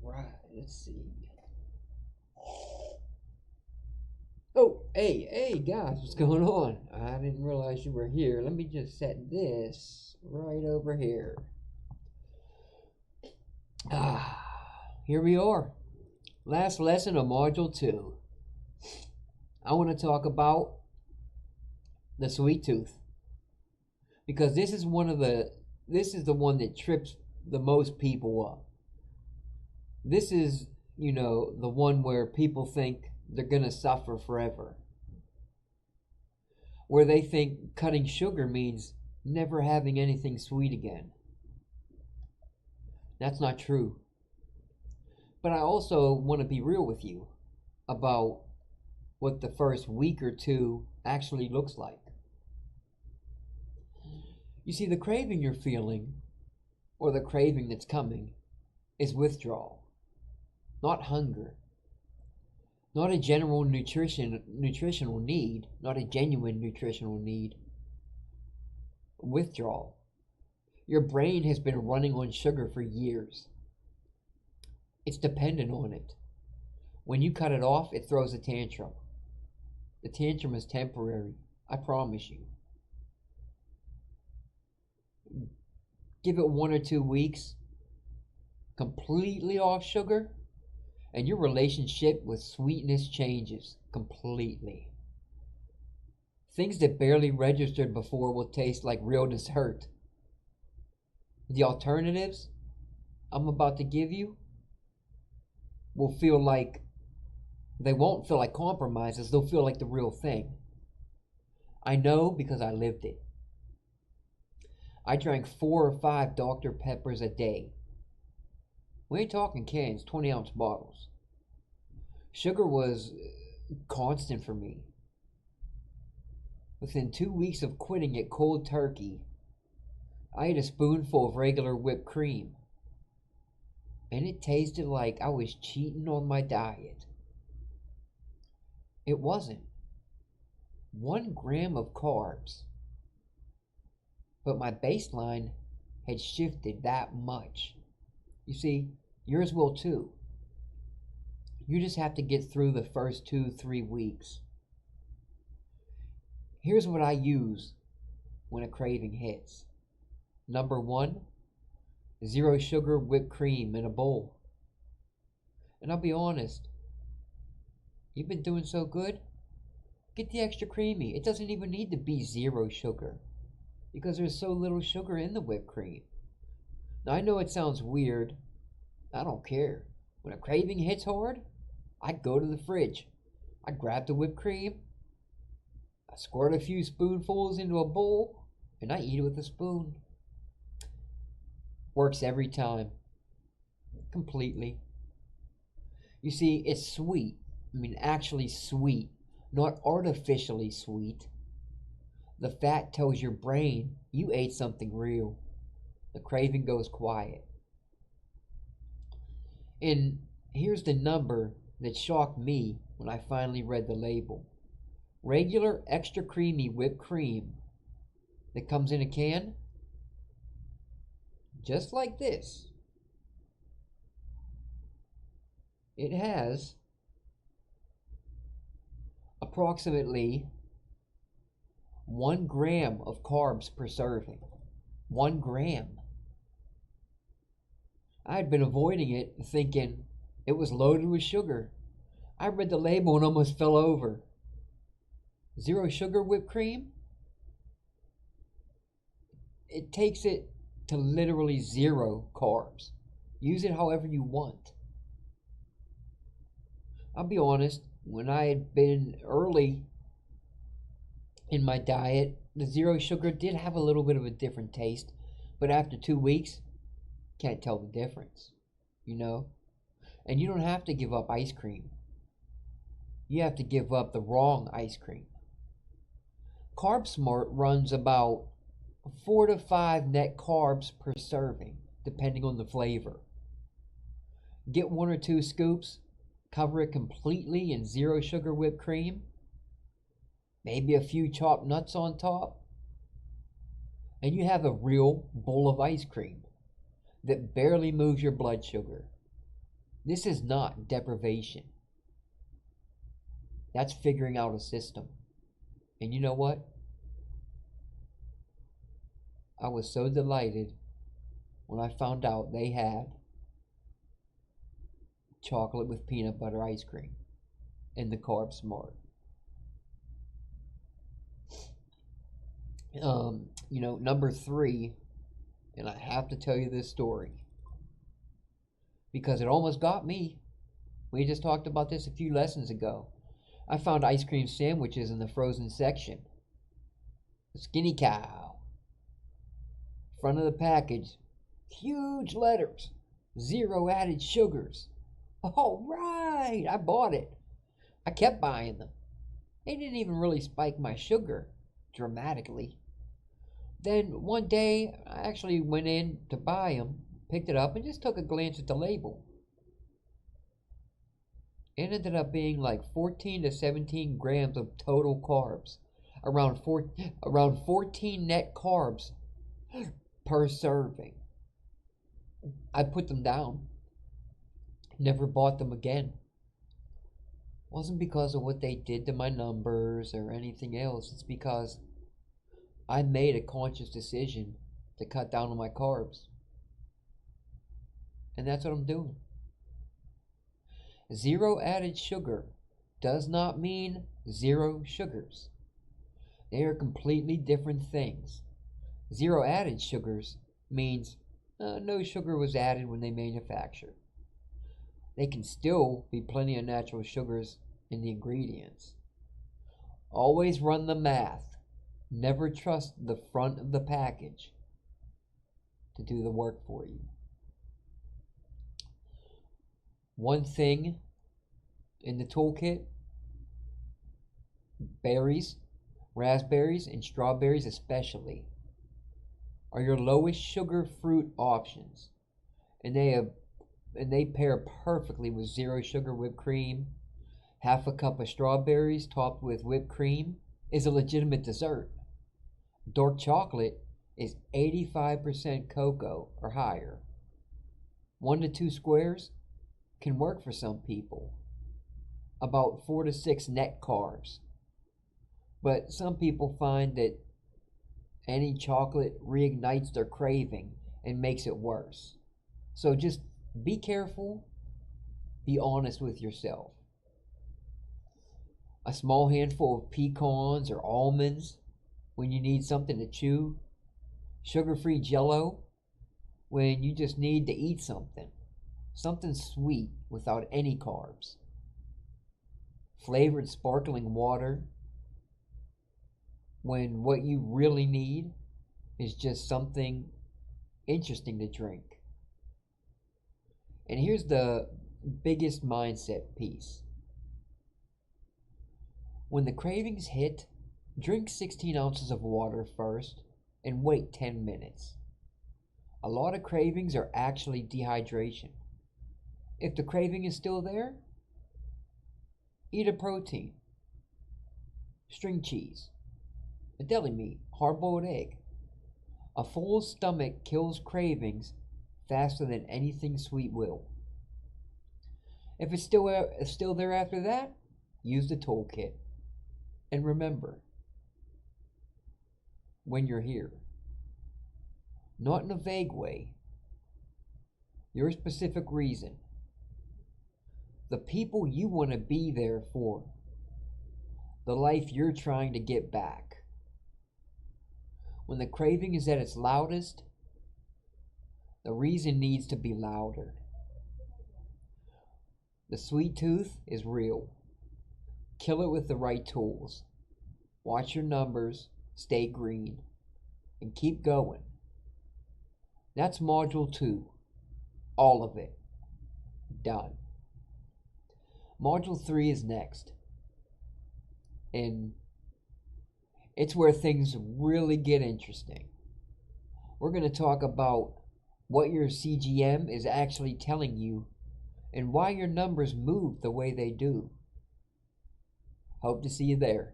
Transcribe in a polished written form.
Right, let's see. Oh, hey, guys, what's going on? I didn't realize you were here. Let me just set this right over here. Here we are. Last lesson of Module 2. I want to talk about the sweet tooth because this is the one that trips the most people up. This is, the one where people think they're going to suffer forever. Where they think cutting sugar means never having anything sweet again. That's not true. But I also want to be real with you about what the first week or two actually looks like. You see, the craving you're feeling, or the craving that's coming, is withdrawal, not hunger, not a general nutritional need, not a genuine nutritional need. Withdrawal. Your brain has been running on sugar for years. It's dependent on it. When you cut it off, it throws a tantrum. The tantrum is temporary, I promise you. Give it 1 or 2 weeks, completely off sugar, and your relationship with sweetness changes completely. Things that barely registered before will taste like real dessert. The alternatives I'm about to give you will feel like, they won't feel like compromises, they'll feel like the real thing. I know because I lived it. I drank 4 or 5 Dr. Peppers a day. We ain't talking cans, 20-ounce bottles. Sugar was constant for me. Within 2 weeks of quitting it cold turkey, I ate a spoonful of regular whipped cream. And it tasted like I was cheating on my diet. It wasn't. 1 gram of carbs. But my baseline had shifted that much. You see, yours will too. You just have to get through the first 2-3 weeks. Here's what I use when a craving hits. Number 1, 0 sugar whipped cream in a bowl. And I'll be honest, you've been doing so good, get the extra creamy. It doesn't even need to be 0 sugar, because there's so little sugar in the whipped cream. Now I know it sounds weird. I don't care. When a craving hits hard, I go to the fridge. I grab the whipped cream, I squirt a few spoonfuls into a bowl, and I eat it with a spoon. Works every time. Completely. You see, it's sweet. I mean, actually sweet, not artificially sweet. The fat tells your brain you ate something real. The craving goes quiet. And here's the number that shocked me when I finally read the label. Regular extra creamy whipped cream that comes in a can, just like this. It has approximately 1 gram of carbs per serving. 1 gram. I had been avoiding it, thinking it was loaded with sugar. I read the label and almost fell over. 0 sugar whipped cream? It takes it to literally 0 carbs. Use it however you want. I'll be honest, when I had been early in my diet, the 0 sugar did have a little bit of a different taste, but after 2 weeks, can't tell the difference, And you don't have to give up ice cream. You have to give up the wrong ice cream. Carb Smart runs about 4 to 5 net carbs per serving, depending on the flavor. Get 1 or 2 scoops, cover it completely in 0 sugar whipped cream, maybe a few chopped nuts on top, and you have a real bowl of ice cream that barely moves your blood sugar. This is not deprivation. That's figuring out a system. And you know what? I was so delighted when I found out they had chocolate with peanut butter ice cream in the Carb Smart. Number 3, and I have to tell you this story because it almost got me. We just talked about this a few lessons ago. I found ice cream sandwiches in the frozen section. Skinny Cow. Front of the package, huge letters, 0 added sugars. All right, I bought it. I kept buying them. They didn't even really spike my sugar dramatically. Then one day, I actually went in to buy them, picked it up, and just took a glance at the label. It ended up being like 14 to 17 grams of total carbs, around 14 net carbs per serving. I put them down. Never bought them again. Wasn't because of what they did to my numbers or anything else. It's because I made a conscious decision to cut down on my carbs. And that's what I'm doing. 0 added sugar does not mean 0 sugars. They are completely different things. 0 added sugars means no sugar was added when they manufacture. They can still be plenty of natural sugars in the ingredients. Always run the math. Never trust the front of the package to do the work for you. One thing in the toolkit: berries, raspberries, and strawberries especially are your lowest sugar fruit options, and they pair perfectly with 0 sugar whipped cream. Half a cup of strawberries topped with whipped cream is a legitimate dessert. Dark chocolate is 85% cocoa or higher. 1 to 2 squares can work for some people. About 4 to 6 net carbs. But some people find that any chocolate reignites their craving and makes it worse. So just be careful. Be honest with yourself. A small handful of pecans or almonds when you need something to chew. Sugar-free Jell-O when you just need to eat something. Something sweet without any carbs. Flavored sparkling water when what you really need is just something interesting to drink. And here's the biggest mindset piece. When the cravings hit, drink 16 ounces of water first and wait 10 minutes. A lot of cravings are actually dehydration. If the craving is still there, eat a protein, string cheese, a deli meat, hard-boiled egg. A full stomach kills cravings faster than anything sweet will. If it's still there after that, use the toolkit. And remember, when you're here, not in a vague way, your specific reason, the people you want to be there for, the life you're trying to get back. When the craving is at its loudest, the reason needs to be louder. The sweet tooth is real. Kill it with the right tools. Watch your numbers, stay green, and keep going. That's module 2. All of it. Done. Module 3 is next. And it's where things really get interesting. We're going to talk about what your CGM is actually telling you and why your numbers move the way they do. Hope to see you there.